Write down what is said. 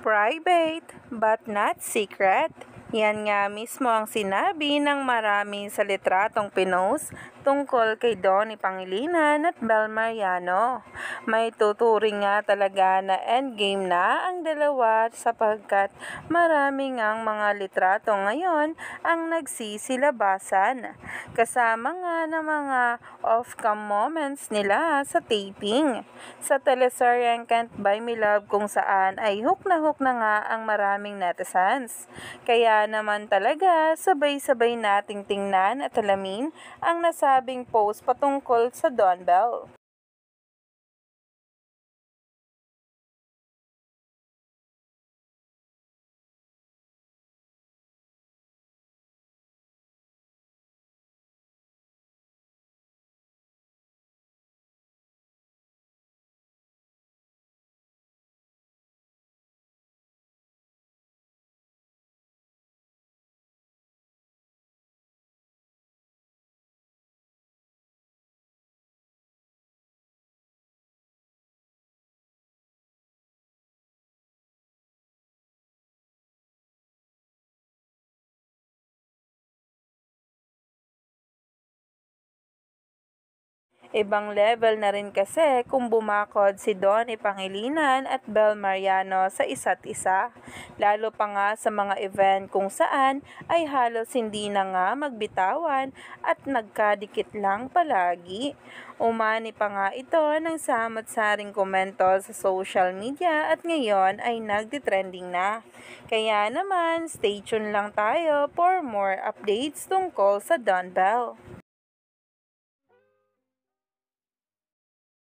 Private but not secret. Yan nga mismo ang sinabi ng marami sa litratong pinost tungkol kay Donnie Pangilinan at Bel Mariano. May tuturing nga talaga na endgame na ang dalawa sapagkat marami ngang mga litrato ngayon ang nagsisilabasan. Kasama nga ng mga off-cam moments nila sa taping. Sa teleseryeng Can't Buy Me Love kung saan ay hook na nga ang maraming netizens. Kaya naman talaga sabay-sabay nating tingnan at alamin ang nasabing post patungkol sa Don Bell. Ibang level na rin kasi kung bumakod si Donnie Pangilinan at Bel Mariano sa isa't isa. Lalo pa nga sa mga event kung saan ay halos hindi na nga magbitawan at nagkadikit lang palagi. Umani pa nga ito ng samot-saring komento sa social media at ngayon ay nagtitrending na. Kaya naman, stay tuned lang tayo for more updates tungkol sa Don Bell.